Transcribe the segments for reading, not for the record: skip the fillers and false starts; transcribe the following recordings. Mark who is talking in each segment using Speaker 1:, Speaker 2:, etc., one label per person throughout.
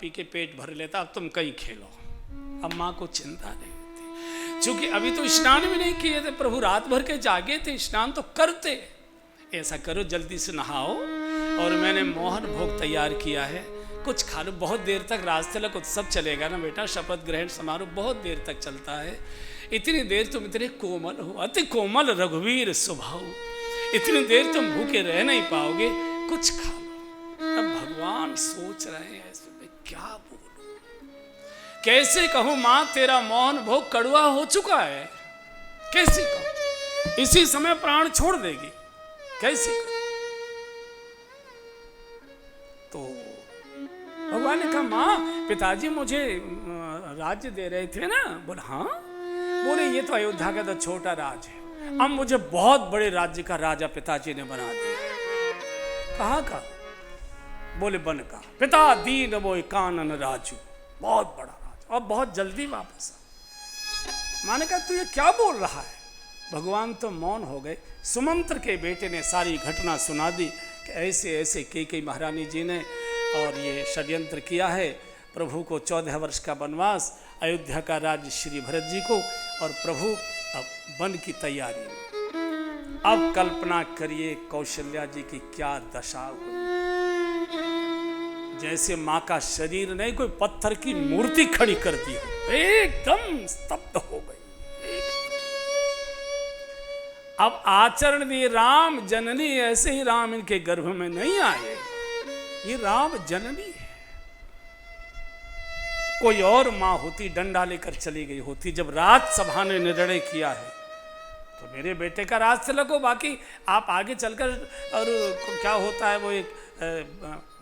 Speaker 1: P के पेट भर लेता, अब तुम कहीं खेलो। अब माँ को चिंता नहीं होती, क्योंकि अभी तो स्नान भी नहीं किए थे, प्रभु रात भर के जागे थे, स्नान तो करते। ऐसा करो जल्दी से नहाओ, और मैंने मोहन भोग तैयार किया है, कुछ खा लो। बहुत देर तक राजतिलक उत्सव चलेगा ना बेटा, शपथ ग्रहण समारोह बहुत देर तक चलता है। इतनी देर तुम इतने कोमल हो, अति कोमल रघुवीर स्वभाव, इतनी देर तुम भूखे रह नहीं पाओगे, कुछ खा लो। अब भगवान सोच रहे हैं इसमें क्या बोलूं, कैसे कहूं मां तेरा मोहन भोग कड़वा हो चुका है, कैसे कहूं, इसी समय प्राण छोड़ देगी, कैसे कहूं। तो भगवान ने कहा मां पिताजी मुझे राज्य दे रहे थे ना। बोले हाँ। बोले ये तो अयोध्या का तो छोटा राज है, अब मुझे बहुत बड़े राज्य का राजा पिताजी ने बना दिया। कहाँ का? बोले बन का। पिता दीन मोय कानन राजू, बहुत बड़ा राज, और बहुत जल्दी वापस आ। माने कहा तू ये क्या बोल रहा है? भगवान तो मौन हो गए। सुमंत्र के बेटे ने सारी घटना सुना दी कि ऐसे ऐसे कैकेयी महारानी जी ने और ये षड्यंत्र किया है, प्रभु को 14 वर्ष का वनवास, अयोध्या का राज्य श्री भरत जी को, और प्रभु अब वन की तैयारी में। अब कल्पना करिए कौशल्या जी की क्या दशा हुई। जैसे माँ का शरीर नहीं, कोई पत्थर की मूर्ति खड़ी कर दी हो, एकदम स्तब्ध हो गई। अब आचरण दिए राम जननी, ऐसे ही राम इनके गर्भ में नहीं आए, ये राम जननी है। कोई और मां होती डंडा लेकर चली गई होती। जब राजसभा ने निर्णय किया है तो मेरे बेटे का राज तिलक हो, बाकी आप आगे चलकर, और क्या होता है वो एक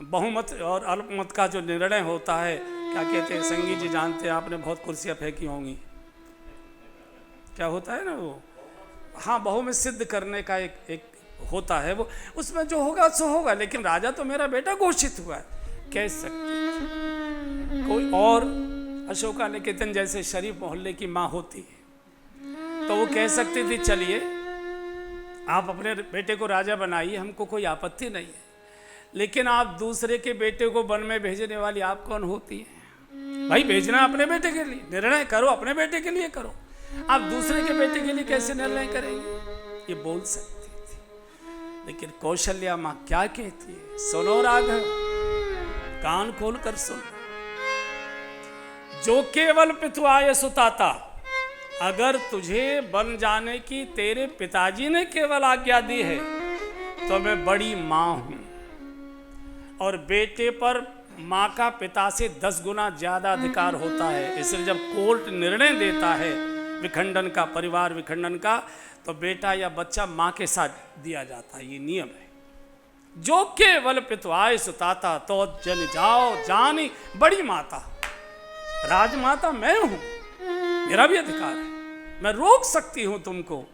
Speaker 1: बहुमत और अल्पमत का जो निर्णय होता है, क्या कहते हैं संगी जी जानते हैं, आपने बहुत कुर्सियां फेंकी होंगी, क्या होता है ना वो, हाँ बहुमत सिद्ध करने का एक होता है वो, उसमें जो होगा सो होगा, लेकिन राजा तो मेरा बेटा घोषित हुआ है, कह सकते। कोई और अशोका निकेतन जैसे शरीफ मोहल्ले की माँ होती तो वो कह सकती थी चलिए आप अपने बेटे को राजा बनाइए, हमको कोई आपत्ति नहीं है, लेकिन आप दूसरे के बेटे को वन में भेजने वाली आप कौन होती है? भाई भेजना अपने बेटे के लिए, निर्णय करो अपने बेटे के लिए करो, आप दूसरे के बेटे के लिए कैसे निर्णय करेंगे? ये बोल सकती थी, लेकिन कौशल्या माँ क्या कहती है? सुनो राघव, कान खोल कर सुन। जो केवल पितुआय सुताता, अगर तुझे बन जाने की तेरे पिताजी ने केवल आज्ञा दी है तो मैं बड़ी माँ हूं, और बेटे पर माँ का पिता से 10 गुना ज्यादा अधिकार होता है। इसलिए जब कोर्ट निर्णय देता है विखंडन का, परिवार विखंडन का, तो बेटा या बच्चा माँ के साथ दिया जाता है, ये नियम है। जो केवल पितुआय सुताता तो जन जाओ जानी बड़ी माता, राजमाता मैं हूं, मेरा भी अधिकार है, मैं रोक सकती हूं तुमको।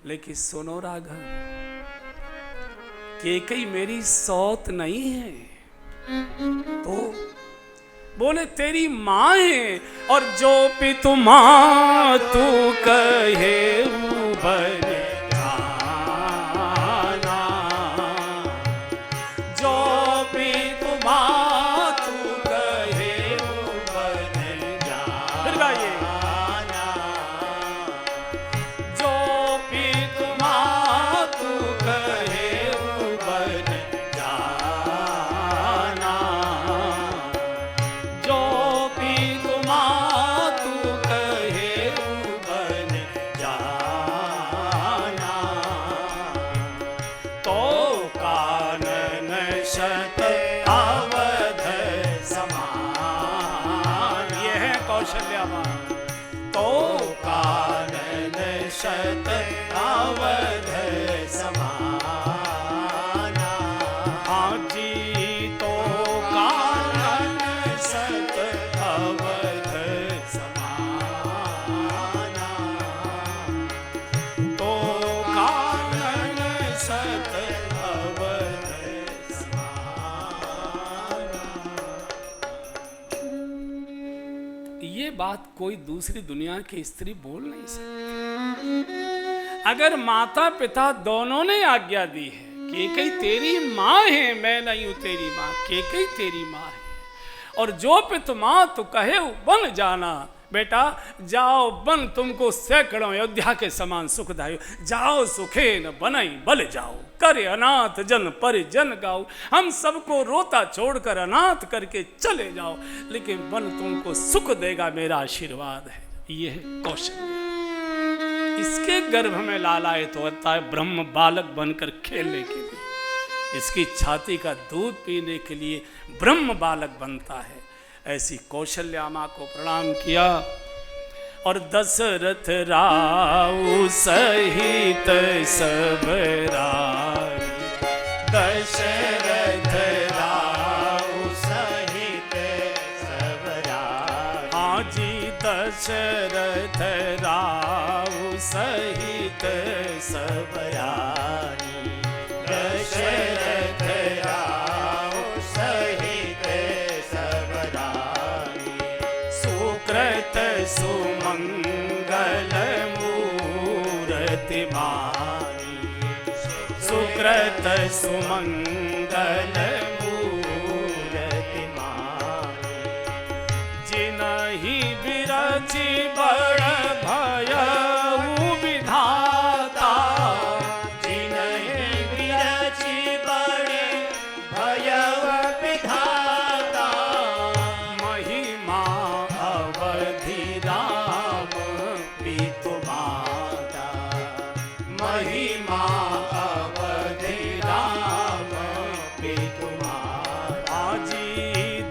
Speaker 1: लेकिन सुनो राघव, कैकेयी मेरी सौत नहीं है, तो बोले तेरी माँ है, और जो पितु माँ तू कहे बने जाना, जो पितु माँ तू कहे बने जाना, जो पितु माँ तू कहे बने जाना, जो पितु माँ तू कहे बने जाना, तो कानन शत अवध समान। ये है कौशल्या माँ। तो कानन शत अवध समाना, हाँ जी तो कानन शत अवध समाना, तो कानन शत अवध समाना। ये बात कोई दूसरी दुनिया की स्त्री बोल नहीं सकती। अगर माता पिता दोनों ने आज्ञा दी है, कैकेयी तेरी माँ है, मैं नहीं हूं तेरी माँ, कैकेयी तेरी माँ है, और जो पित मातु कहे बन जाना। बेटा जाओ, बन तुमको सैकड़ों अयोध्या के समान सुखदायी, जाओ सुखे न बनई बल जाओ, करे अनाथ जन परिजन गाओ। हम सबको रोता छोड़कर अनाथ करके चले जाओ, लेकिन बन तुमको सुख देगा, मेरा आशीर्वाद है। ये है कौशल्या। इसके गर्भ में लालायित होता है ब्रह्म बालक बनकर खेलने के लिए, इसकी छाती का दूध पीने के लिए ब्रह्म बालक बनता है। ऐसी कौशल्या माँ को प्रणाम किया और दशरथ राऊ सहित सब राई, दशरथ राऊ सहित सब राई। हाँ जी, दशरथ राऊ सहित सब राई, दशरथ राऊ सहित सब राई। सुकृत सुमंगल मूर्ति मानी, सुकृत सुमंगल मूर्ति मानी। जिनहि बिरचि बड़ भयउ विधाता, जिनहि बिरचि बड़ भयउ विधाता। महिमा अवधि राम पितु माता, महिमा अवधि राम पितु माता। जी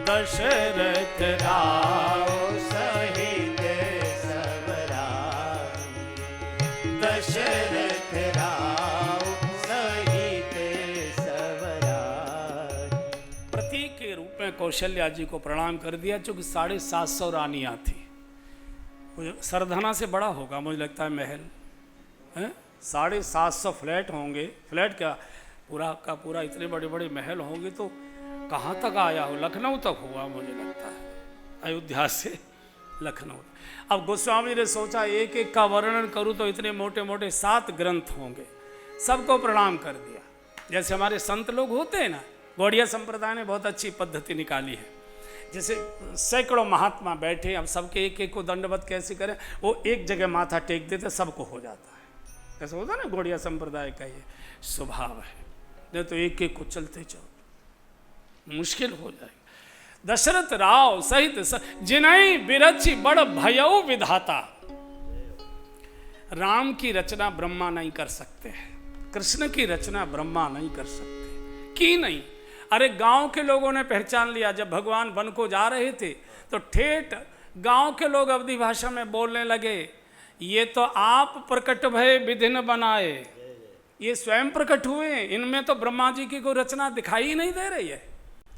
Speaker 1: दशरथ राव सहित सब राई, दशरथ राव सहित सब राई। प्रतीक के रूप में कौशल्या जी को प्रणाम कर दिया, चूंकि 750 रानियां थी। सरधना से बड़ा होगा मुझे लगता है महल है, 750 फ्लैट होंगे। फ्लैट क्या, पूरा का पूरा इतने बड़े बड़े महल होंगे, तो कहाँ तक आया हो, लखनऊ तक हुआ मुझे लगता है, अयोध्या से लखनऊ। अब गोस्वामी ने सोचा एक एक का वर्णन करूँ तो इतने मोटे मोटे 7 ग्रंथ होंगे, सबको प्रणाम कर दिया। जैसे हमारे संत लोग होते हैं ना, गौड़िया संप्रदाय ने बहुत अच्छी पद्धति निकाली है। जैसे सैकड़ों महात्मा बैठे, अब सबके एक एक को दंडवत कैसे करें, वो एक जगह माथा टेक देते, सबको हो जाता है। ऐसा होता है ना, गौड़िया संप्रदाय का ये स्वभाव है। नहीं तो एक एक को चलते जाओ, मुश्किल हो जाएगी। दशरथ राव सहित जिनहि बिरचि बड़ भयउ विधाता। राम की रचना ब्रह्मा नहीं कर सकते हैं, कृष्ण की रचना ब्रह्मा नहीं कर सकते। की नहीं, अरे गांव के लोगों ने पहचान लिया। जब भगवान वन को जा रहे थे तो ठेठ गांव के लोग अवधी भाषा में बोलने लगे, ये तो आप प्रकट भय विधि न बनाए, ये स्वयं प्रकट हुए, इनमें तो ब्रह्मा जी की कोई रचना दिखाई ही नहीं दे रही है।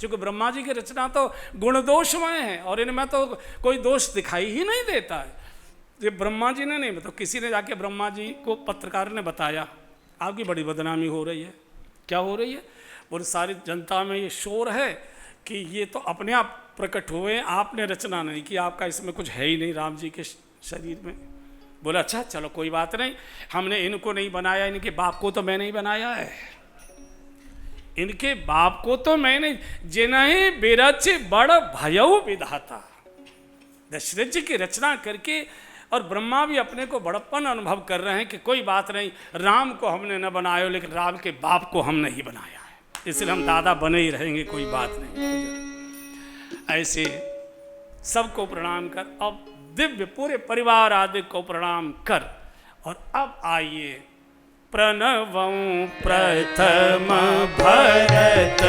Speaker 1: क्योंकि ब्रह्मा जी की रचना तो गुण दोषमय है और इनमें तो कोई दोष दिखाई ही नहीं देता है। ये ब्रह्मा जी ने नहीं, तो किसी ने जाके ब्रह्मा जी को, पत्रकार ने बताया, आपकी बड़ी बदनामी हो रही है। क्या हो रही है? और सारी जनता में ये शोर है कि ये तो अपने आप प्रकट हुए, आपने रचना नहीं की, आपका इसमें कुछ है ही नहीं राम जी के शरीर में। बोला अच्छा चलो कोई बात नहीं, हमने इनको नहीं बनाया, इनके बाप को तो मैंने ही बनाया है, इनके बाप को तो मैंने। जिनहि बिरचि बड़ भयउ विधाता, दशरथ जी की रचना करके, और ब्रह्मा भी अपने को बड़प्पन अनुभव कर रहे हैं कि कोई बात नहीं, राम को हमने न बनाया, लेकिन राम के बाप को हमने ही बनाया है, इसलिए हम दादा बने ही रहेंगे, कोई बात नहीं। ऐसे सबको प्रणाम कर, अब दिव्य पूरे परिवार आदि को प्रणाम कर, और अब आइए प्रणवं प्रथम भरत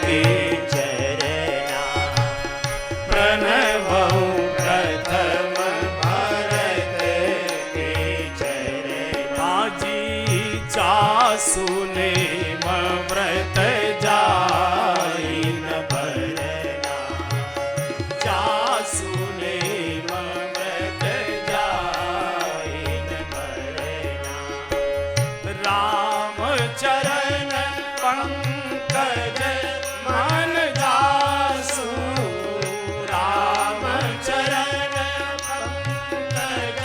Speaker 1: के चरणा, प्रणवं प्रथम भरत के चरणा। जी चासुने व्रत जाई न भरना, चासुने व्रत जाई न भरना। राम चरण पंकज मन जासु, राम चरण पंकज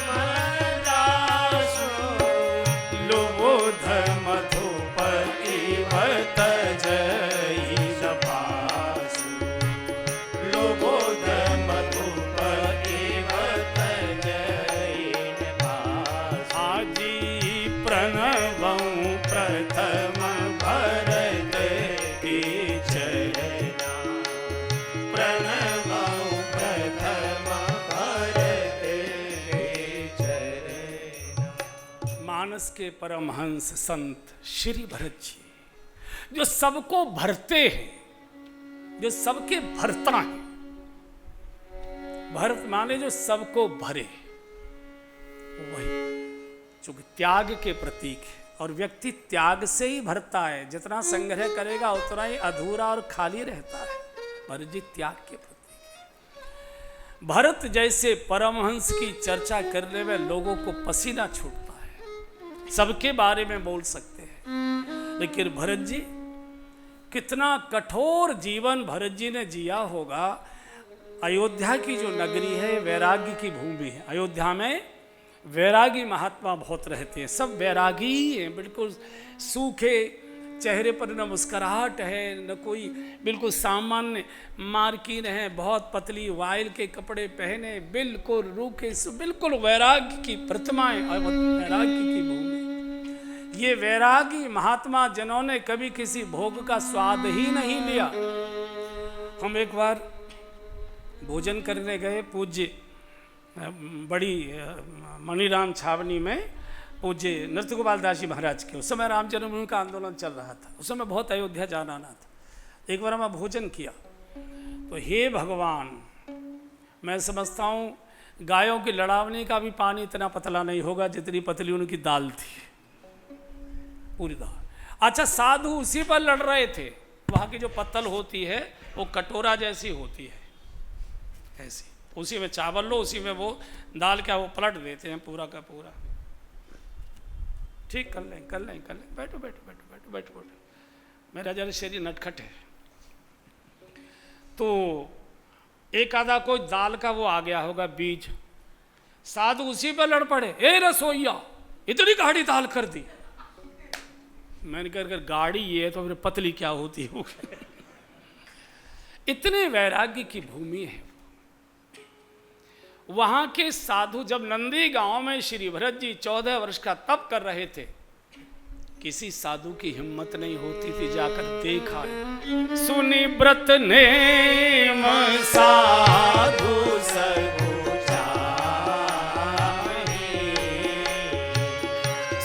Speaker 1: मन जासु। लुबुध मधु मानस के परमहंस संत श्री भरत जी, जो सबको भरते हैं, जो सबके भरता हैं। भरत माने जो सबको भरे, वही चूंकि त्याग के प्रतीक है, और व्यक्ति त्याग से ही भरता है। जितना संग्रह करेगा उतना ही अधूरा और खाली रहता है। भरत जी त्याग के प्रतीक है। भरत जैसे परमहंस की चर्चा करने में लोगों को पसीना छूटता है, सबके बारे में बोल सकते हैं। लेकिन भरत जी, कितना कठोर जीवन भरत जी ने जिया होगा। अयोध्या की जो नगरी है, वैराग्य की भूमि है। अयोध्या में वैरागी महात्मा बहुत रहते हैं, सब वैरागी ही हैं। बिल्कुल सूखे चेहरे पर न मुस्कुराहट है, न कोई बिल्कुल सामान्य मार्किन है, बहुत पतली वाइल के कपड़े पहने, बिल्कुल रूखे, बिल्कुल वैराग्य की प्रतिमाएं, वैराग्य की भूमि। ये वैरागी महात्मा जिन्होंने कभी किसी भोग का स्वाद ही नहीं लिया। हम एक बार भोजन करने गए पूज्य बड़ी मणिराम छावनी में, पूज्य नृत्य गोपाल दास जी महाराज के। उस समय राम जन्मभूमि का आंदोलन चल रहा था। उस समय बहुत अयोध्या जाना आना था। एक बार हम भोजन किया तो हे भगवान, मैं समझता हूँ गायों की लड़ावनी का भी पानी इतना पतला नहीं होगा जितनी पतली उनकी दाल थी, पूरी दाल। अच्छा, साधु उसी पर लड़ रहे थे। वहाँ की जो पत्तल होती है वो कटोरा जैसी होती है, ऐसी। उसी में चावल लो, उसी में वो दाल क्या वो पलट देते हैं पूरा का पूरा। ठीक, कर लें कर लें कर लें, बैठो बैठो बैठो बैठो बैठो बैठो। मेरा जरा शरीर नटखट है। तो एक आधा कोई दाल का वो आ गया होगा बीज, साधु उसी पर लड़ पड़े। ए रसोईया, इतनी गाढ़ी दाल कर दी। मैंने कर गाड़ी ये है तो फिर पतली क्या होती होगी। इतने वैराग्य की भूमि है। वहां के साधु जब नंदी गांव में श्री भरत जी 14 वर्ष का तप कर रहे थे, किसी साधु की हिम्मत नहीं होती थी जाकर देखा। सुनि व्रत नेम साधु सबु जाहि,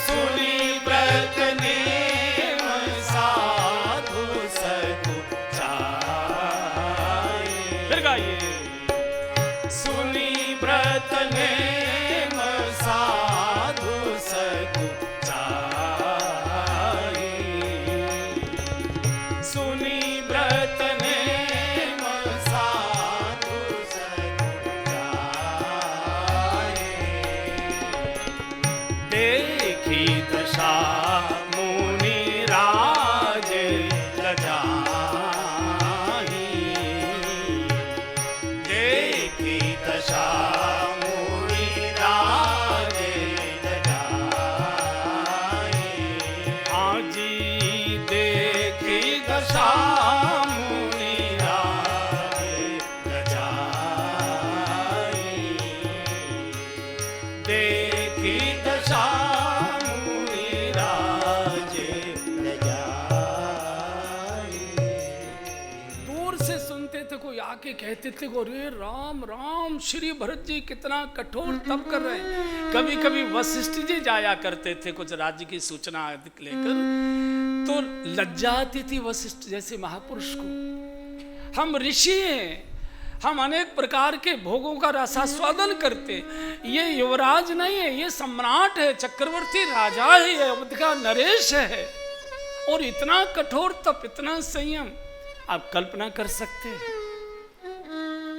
Speaker 1: सुनि व्रत नेम साधु सबु जाहि। फिर गाइए, सुनि व्रत नेम साधु सबु जाहि, सुनि व्रत नेम साधु सबु जाहि। देखी दशा मुनि राज लजाहि, देखी दशा आके कहते थे को रे राम राम, श्री भरत जी कितना कठोर तप कर रहे हैं। कभी कभी वशिष्ठ जी जाया करते थे कुछ राज्य की सूचना लेकर, तो लज्जा आती थी वशिष्ठ जैसे महापुरुष को। हम ऋषि हैं, हम अनेक प्रकार के भोगों का रसास्वादन करते, ये युवराज नहीं है, ये सम्राट है, चक्रवर्ती राजा है, अवध का नरेश है, और इतना कठोर तप, इतना संयम आप कल्पना कर सकते हैं।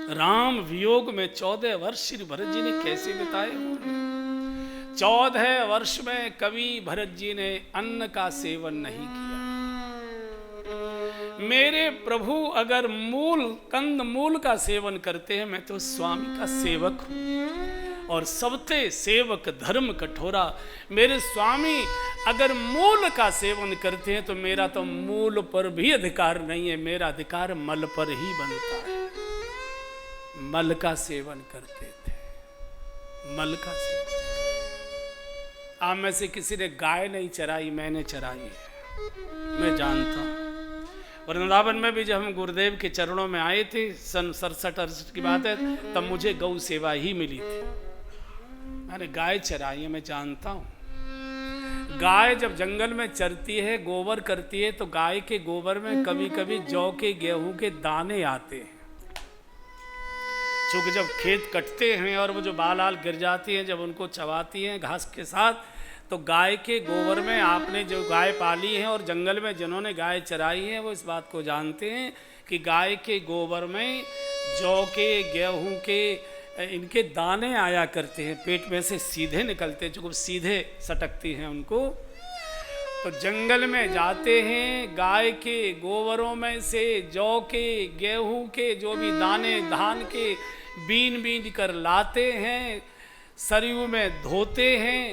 Speaker 1: राम वियोग में 14 वर्ष श्री भरत जी ने कैसे बिताए होंगे। 14 वर्ष में कभी भरत जी ने अन्न का सेवन नहीं किया। मेरे प्रभु अगर मूल कंद मूल का सेवन करते हैं, मैं तो स्वामी का सेवक हूं, और सबते सेवक धर्म कठोरा। मेरे स्वामी अगर मूल का सेवन करते हैं तो मेरा तो मूल पर भी अधिकार नहीं है, मेरा अधिकार मल पर ही बनता है। मल का सेवन करते थे, मल का सेवन। आप में से किसी ने गाय नहीं चराई, मैंने चराई है, मैं जानता हूं। वृंदावन में भी जब हम गुरुदेव के चरणों में आए थे, सन 67-68 की बात है, तब मुझे गौ सेवा ही मिली थी। मैंने गाय चराई है, मैं जानता हूं। गाय जब जंगल में चरती है, गोबर करती है, तो गाय के गोबर में कभी कभी जौ के गेहूं के दाने आते हैं। चूंकि जब खेत कटते हैं और वो जो बाल आल गिर जाती हैं, जब उनको चबाती हैं घास के साथ, तो गाय के गोबर में, आपने जो गाय पाली है और जंगल में जिन्होंने गाय चराई है वो इस बात को जानते हैं कि गाय के गोबर में जौ के, गेहूं के, इनके दाने आया करते हैं, पेट में से सीधे निकलते हैं, चूँकि सीधे सटकती हैं उनको। तो जंगल में जाते हैं, गाय के गोबरों में से जौ के, गेहूं के जो भी दाने, धान के बीन बीन कर लाते हैं, सरयू में धोते हैं,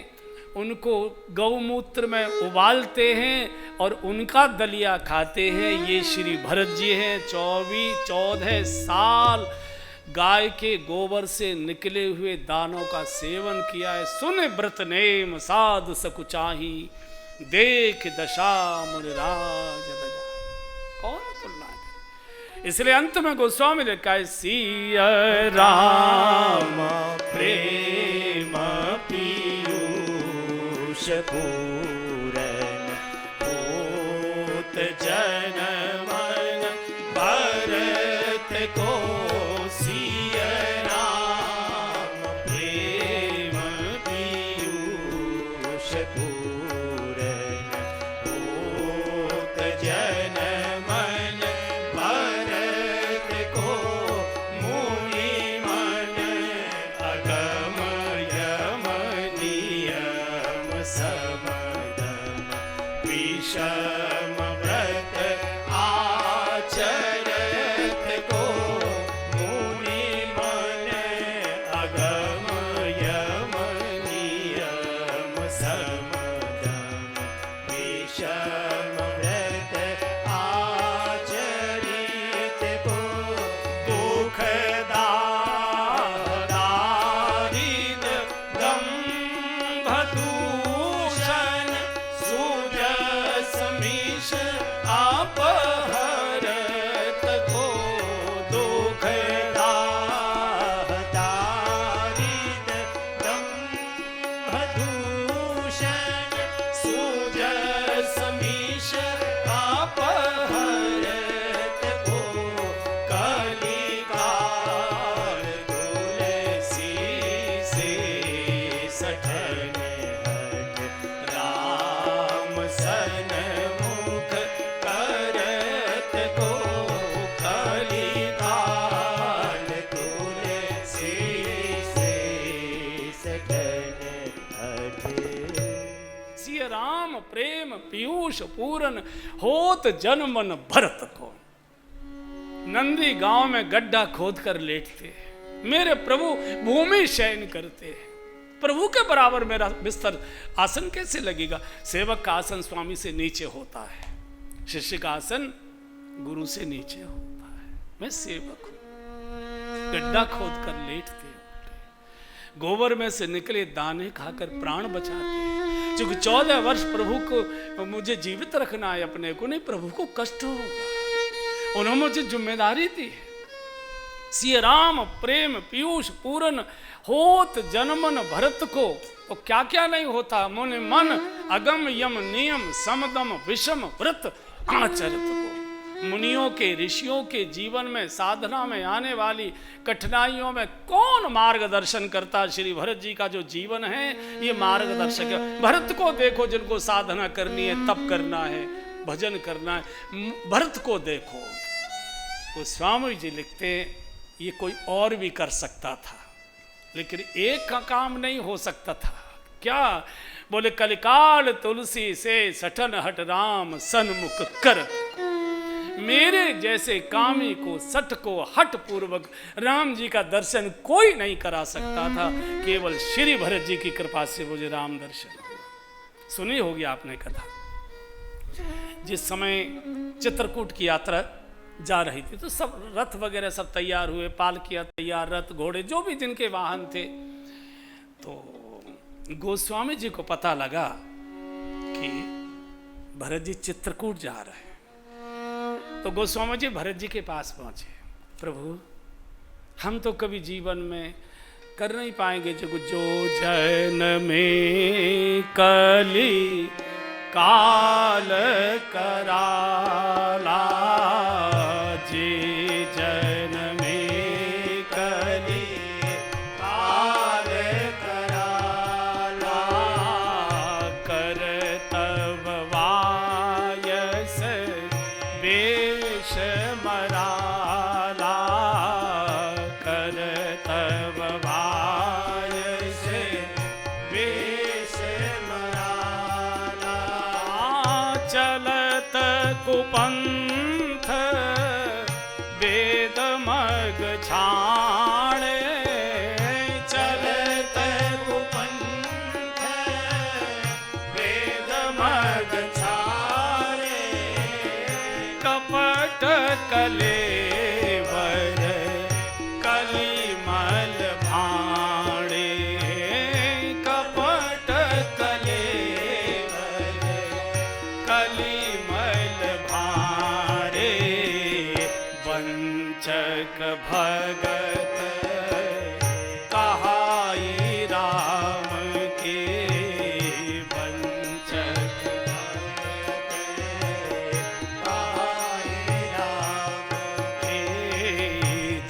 Speaker 1: उनको गौमूत्र में उबालते हैं और उनका दलिया खाते हैं। ये श्री भरत जी हैं। 14 साल गाय के गोबर से निकले हुए दानों का सेवन किया है। सुन व्रत नेम साधु सकुचाही, देख दशा मुनिराज बजा। कौन तुलना है? इसलिए अंत में गोस्वामी ने लिखा है, सिया राम प्रेम पीयूष पूरन होत जन मन भरत को। सिया राम प्रेम पीयूष पूरन होत जन मन भरत को। मुनि मन अगम यम नियम समदम विषम व्रत आचरत को। मुनि मन अगम यम नियम समदम विषम व्रत आचरित को। दुखदारिद दंभ दूषण सुजस मीश अपहरत को। दुखदारिद दंभ दूषण सुजस मीश अपहरत को। कलिकाल तुलसी से सठन हट राम सन्मुख करत को। कलिकाल तुलसी से सठन हट। सिया राम प्रेम पीयूष पूरन होत जन मन भरत को। नंदी गांव में गड्ढा खोद कर लेटते हैं, मेरे प्रभु भूमि शयन करते हैं। प्रभु के बराबर मेरा बिस्तर आसन कैसे लगेगा? सेवक का आसन स्वामी से नीचे होता है, शिष्य का आसन गुरु से नीचे होता है। मैं सेवक हूं। गड्ढा खोद कर लेटते हैं, गोबर में से निकले दाने खाकर प्राण बचाते हैं। क्योंकि 14 वर्ष प्रभु को मुझे जीवित रखना है, अपने को नहीं, प्रभु को कष्ट होगा। उन्होंने मुझे जिम्मेदारी दी है। सिया राम प्रेम पीयूष पूरन होत जनमन भरत को। तो क्या क्या नहीं होता? मुनि मन अगम यम नियम समदम विषम व्रत आचरित को। मुनियों के, ऋषियों के जीवन में, साधना में आने वाली कठिनाइयों में कौन मार्गदर्शन करता? श्री भरत जी का जो जीवन है ये मार्गदर्शक है। भरत को देखो, जिनको साधना करनी है, तप करना है, भजन करना है, भरत को देखो। गोस्वामी जी लिखते ये कोई और भी कर सकता था, लेकिन एक का काम नहीं हो सकता था। क्या बोले? कलिकाल तुलसी से सठन हट राम सन्मुख कर। मेरे जैसे कामी को, सठ को हट पूर्वक राम जी का दर्शन कोई नहीं करा सकता था। केवल श्री भरत जी की कृपा से मुझे राम दर्शन हुआ। सुनी होगी आपने कथा। जिस समय चित्रकूट की यात्रा जा रही थी तो सब रथ वगैरह सब तैयार हुए, पालकियां तैयार, रथ घोड़े जो भी जिनके वाहन थे। तो गोस्वामी जी को पता लगा कि भरत जी चित्रकूट जा रहे हैं। तो गोस्वामी जी भरत जी के पास पहुंचे। प्रभु, हम तो कभी जीवन में कर नहीं पाएंगे। जो जन में कली काल कराला, जे जन में कली काल कराला, करतब वायस वेश मराला, करतब वायस वेश मराला, चलत कुपंथ वेद मग छाणे, चलत कुपंथ वेद मग छाणे, कपट कलेवर कलिमल भाणे, कपट कलेवर कलिमल भारे, वंचक भगत कहाई राम के, वंचक भगत कहाई राम के,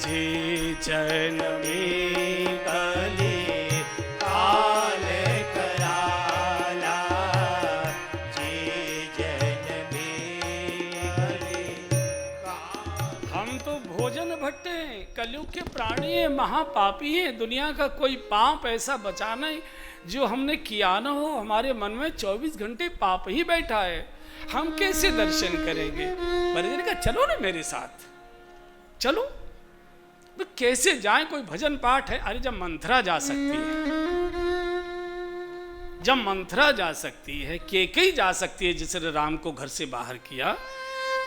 Speaker 1: जे जन में कली काल कराला, जे जन में कली काल। हम तो भोजन भट्टे हैं, कलयुग के प्राणी हैं, महापापी हैं। दुनिया का कोई पाप ऐसा बचा नहीं जो हमने किया ना हो। हमारे मन में 24 घंटे पाप ही बैठा है, हम कैसे दर्शन करेंगे? बरेली ने कहा चलो ना मेरे साथ, चलो। तो कैसे जाएं? कोई भजन पाठ है? अरे जब मंथरा जा सकती है, जब मंथरा जा सकती है, केकई जा सकती है जिसने राम को घर से बाहर किया,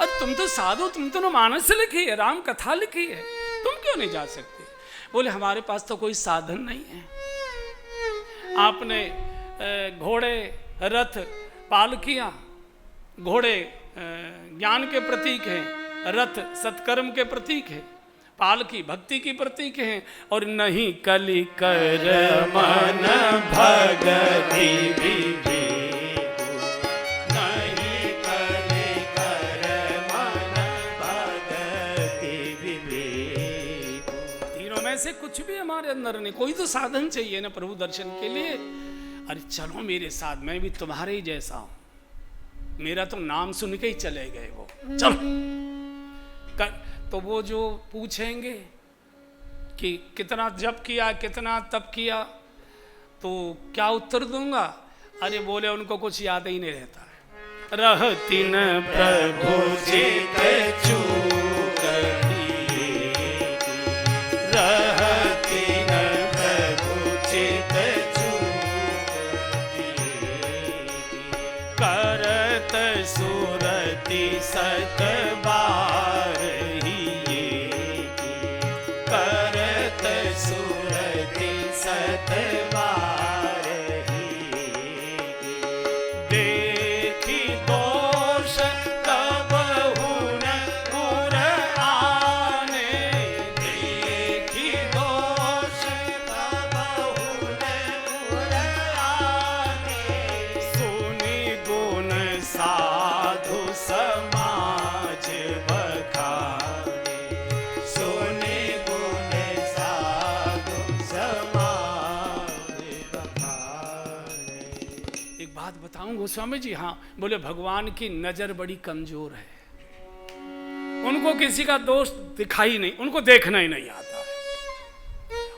Speaker 1: और तुम तो साधु, तुम तो मानस लिखी है, राम कथा लिखी है, तुम क्यों नहीं जा सकते? बोले हमारे पास तो कोई साधन नहीं है। आपने घोड़े, रथ, पालकियां, घोड़े ज्ञान के प्रतीक हैं, रथ सत्कर्म के प्रतीक है, पालकी भक्ति की प्रतीक है, और नहीं कलि कर मन भगति विभेदु, नहीं कलि कर मन भगति विभेदु। तीनों में से कुछ भी हमारे अंदर नहीं। कोई तो साधन चाहिए ना प्रभु दर्शन के लिए। अरे चलो मेरे साथ, मैं भी तुम्हारे ही जैसा हूं, मेरा तो नाम सुन के ही चले गए वो, चलो। तो वो जो पूछेंगे कि कितना जप किया, कितना तप किया, तो क्या उत्तर दूंगा? अरे बोले उनको कुछ याद ही नहीं रहता है। रहती न प्रभु चित चूक दिए, रहती न प्रभु चित चूक दिए, करत सुरति सत बार, करत सुरति सत बार ही, देखी दोष कबहु न पुर आने, देखी दोष कबहु न पुर आने, सुनी गुण साधु समाज बखाने, सुनी बताऊं गोस्वामी जी? हाँ, बोले भगवान की नजर बड़ी कमजोर है, उनको किसी का दोष दिखाई नहीं, उनको देखना ही नहीं आता है,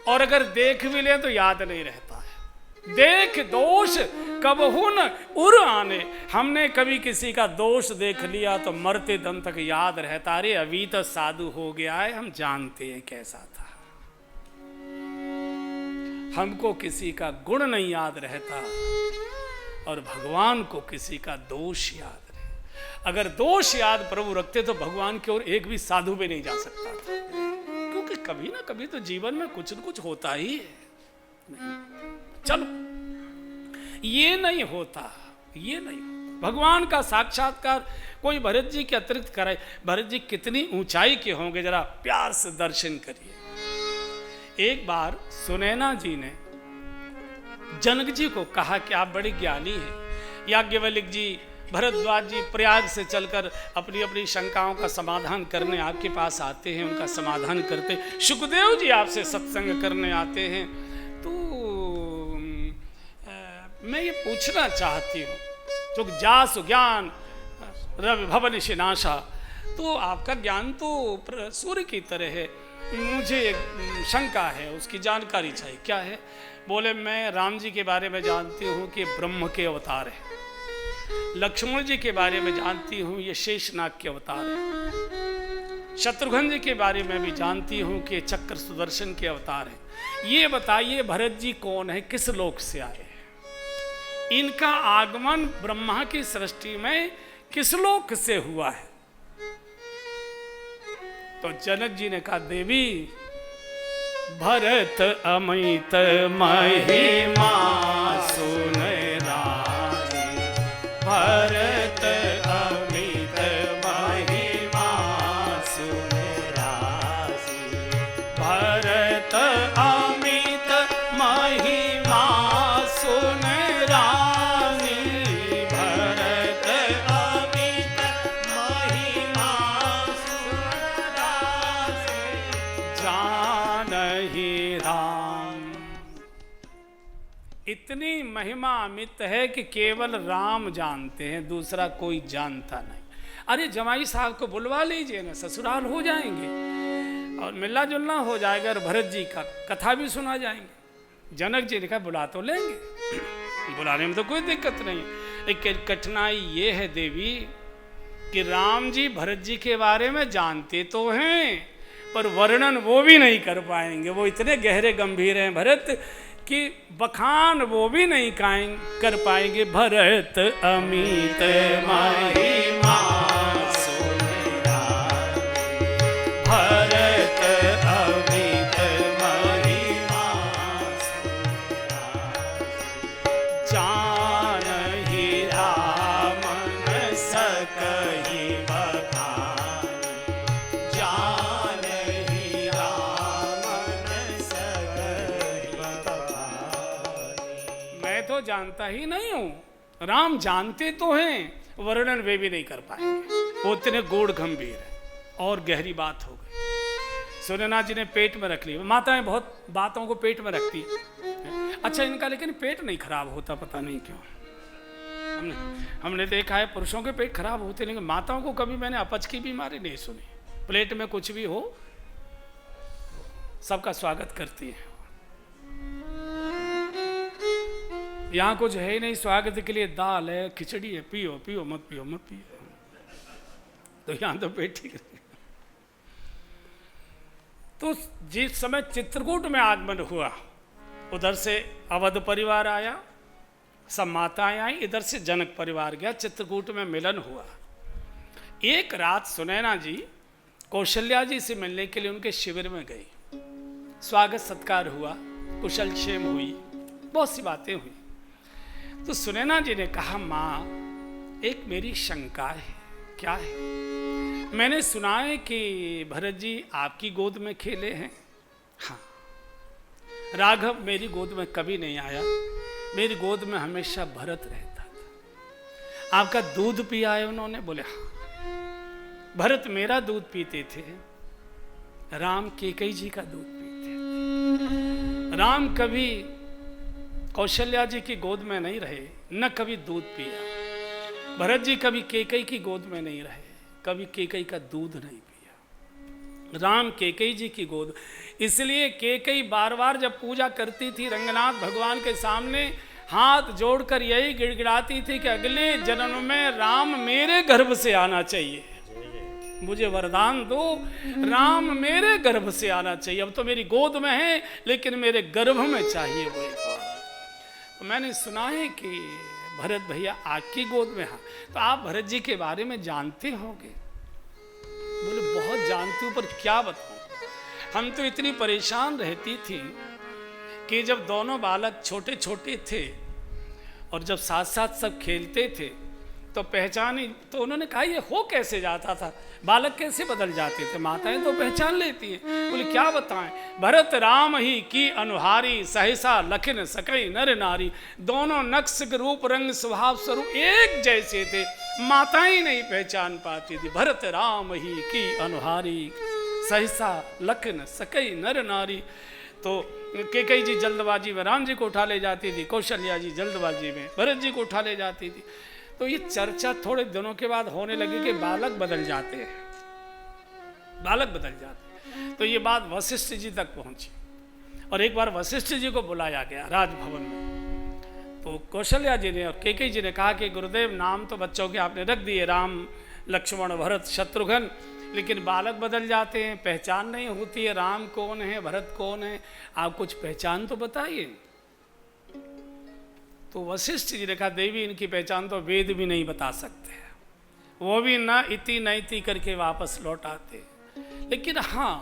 Speaker 1: और अगर देख भी ले तो याद नहीं रहता है। देख दोष कबहु न उर आने, हमने कभी किसी का दोष देख लिया तो मरते दम तक याद रहता। अरे अभी तो साधु हो गया है, हम जानते हैं कैसा था। हमको किसी का गुण नहीं याद रहता, और भगवान को किसी का दोष याद रहे। अगर दोष याद प्रभु रखते तो भगवान की ओर एक भी साधु भी नहीं जा सकता था, क्योंकि कभी ना कभी तो जीवन में कुछ न कुछ होता ही है। चलो, ये नहीं होता, ये नहीं होता। भगवान का साक्षात्कार कोई भरत जी के अतिरिक्त कराए। भरत जी कितनी ऊंचाई के होंगे, जरा प्यार से दर्शन करिए। एक बार सुनैना जी ने जनक जी को कहा कि आप बड़े ज्ञानी हैं। याज्ञवल्क्य जी, भरद्वाज जी प्रयाग से चलकर अपनी अपनी शंकाओं का समाधान करने आपके पास आते हैं, उनका समाधान करते। सुखदेव जी आपसे सत्संग करने आते हैं। तो मैं ये पूछना चाहती हूँ, जो जासु ज्ञान रवि भवन शिनाशा, तो आपका ज्ञान तो सूर्य की तरह है, मुझे शंका है, उसकी जानकारी चाहिए। क्या है? बोले मैं राम जी के बारे में जानती हूँ कि ब्रह्म के अवतार है, लक्ष्मण जी के बारे में जानती हूँ ये शेषनाग के अवतार है, शत्रुघ्न जी के बारे में भी जानती हूँ कि चक्र सुदर्शन के अवतार है। ये बताइए भरत जी कौन है, किस लोक से आए हैं? इनका आगमन ब्रह्मा की सृष्टि में किस लोक से हुआ है? तो जनक जी ने कहा, देवी भरत अमित महिमा सुन राजी, भरत अमित महिमा सुन राजी, भरत अमित महिमा सुन रानी, भरत अमित महिमा सुन रानी, जानहि राम। इतनी महिमा अमित है कि केवल राम जानते हैं, दूसरा कोई जानता नहीं। अरे जमाई साहब को बुलवा लीजिए ना, ससुराल हो जाएंगे और मिलना जुलना हो जाएगा और भरत जी का कथा भी सुना जाएंगे। जनक जी ने कहा बुला तो लेंगे, बुलाने में तो कोई दिक्कत नहीं। एक कठिनाई ये है देवी कि राम जी भरत जी के बारे में जानते तो हैं, पर वर्णन वो भी नहीं कर पाएंगे। वो इतने गहरे गंभीर हैं भरत कि बखान वो भी नहीं कर पाएंगे। भरत अमित महिमा सुन राजी, भरत अमित महिमा सुन राजी, जानहि राम सकहि बखानी, जानहि राम सकहि बखानी। मैं तो जानता ही नहीं हूँ, राम जानते तो हैं, वर्णन वे भी नहीं कर पाएंगे। वो इतने गूढ़ गंभीर है। और गहरी बात हो गई, सुनैना जी ने पेट में रख ली। माताएं बहुत बातों को पेट में रखती है। अच्छा इनका लेकिन पेट नहीं खराब होता, पता नहीं क्यों। हमने देखा है पुरुषों के पेट खराब होते, लेकिन माताओं को कभी मैंने अपच की बीमारी नहीं सुनी। प्लेट में कुछ भी हो सबका स्वागत करती है। यहाँ कुछ है ही नहीं स्वागत के लिए, दाल है, खिचड़ी है, पियो पियो मत पियो मत पियो, तो यहाँ तो पेट ठीक है। तो जिस समय चित्रकूट में आगमन हुआ, उधर से अवध परिवार आया, सब माताएं आई, इधर से जनक परिवार गया, चित्रकूट में मिलन हुआ। एक रात सुनैना जी कौशल्या जी से मिलने के लिए उनके शिविर में गई। स्वागत सत्कार हुआ, कुशल क्षेम हुई, बहुत सी बातें हुई। तो सुनैना जी ने कहा, माँ एक मेरी शंका है। क्या है? मैंने सुना है कि भरत जी आपकी गोद में खेले हैं। हाँ, राघव मेरी गोद में कभी नहीं आया, मेरी गोद में हमेशा भरत रहता था। आपका दूध पिया है उन्होंने? बोले हाँ। भरत मेरा दूध पीते थे, राम कैकेयी जी का दूध पीते। राम कभी कौशल्या जी की गोद में नहीं रहे, न कभी दूध पिया। भरत जी कभी कैकेयी की गोद में नहीं रहे, कभी कैकेयी का दूध नहीं पिया। राम कैकेयी जी की गोद, इसलिए कैकेयी बार बार जब पूजा करती थी रंगनाथ भगवान के सामने, हाथ जोड़कर यही गिड़गिड़ाती थी कि अगले जन्म में राम मेरे गर्भ से आना चाहिए, मुझे वरदान दो, राम मेरे गर्भ से आना चाहिए। अब तो मेरी गोद में है, लेकिन मेरे गर्भ में चाहिए वो एक बार। तो मैंने सुना है कि भरत भैया आपकी गोद में। हाँ, तो आप भरत जी के बारे में जानते होंगे? बोले बहुत जानती हूँ, पर क्या बताऊँ। हम तो इतनी परेशान रहती थी कि जब दोनों बालक छोटे छोटे थे और जब साथ साथ सब खेलते थे, तो पहचानी। तो उन्होंने कहा ये हो कैसे जाता था, बालक कैसे बदल जाते थे? माताएं तो पहचान लेती हैं। बोले क्या बताएं, भरत राम ही की अनुहारी, सहसा लखन सकई नर नारी। दोनों नक्श के रूप रंग स्वभाव स्वरूप एक जैसे थे, माताएं नहीं पहचान पाती थी। भरत राम ही की अनुहारी, सहसा लखन सकई नर नारी। तो कैकेयी जी जल्दबाजी में राम जी को उठा ले जाती थी, कौशल्या जी जल्दबाजी में भरत जी को उठा ले जाती थी। तो ये चर्चा थोड़े दिनों के बाद होने लगी कि बालक बदल जाते हैं, बालक बदल जाते हैं। तो ये बात वशिष्ठ जी तक पहुंची और एक बार वशिष्ठ जी को बुलाया गया राजभवन में। तो कौशल्या जी ने और कैकेयी जी ने कहा कि गुरुदेव नाम तो बच्चों के आपने रख दिए, राम लक्ष्मण भरत शत्रुघ्न, लेकिन बालक बदल जाते हैं, पहचान नहीं होती है, राम कौन है भरत कौन है, आप कुछ पहचान तो बताइए। तो वशिष्ठ जी ने कहा देवी इनकी पहचान तो वेद भी नहीं बता सकते, वो भी न इति न इति करके वापस लौट आते, लेकिन हाँ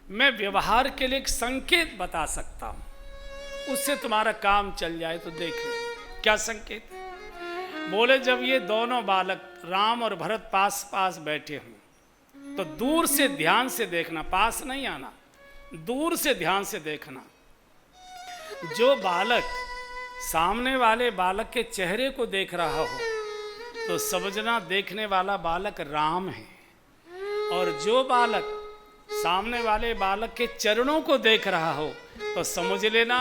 Speaker 1: मैं व्यवहार के लिए एक संकेत बता सकता हूँ, उससे तुम्हारा काम चल जाए। तो देख ले क्या संकेत है। बोले जब ये दोनों बालक राम और भरत पास पास बैठे हों तो दूर से ध्यान से देखना, पास नहीं आना, दूर से ध्यान से देखना। जो बालक सामने वाले बालक के चेहरे को देख रहा हो तो समझना देखने वाला बालक राम है, और जो बालक सामने वाले बालक के चरणों को देख रहा हो तो समझ लेना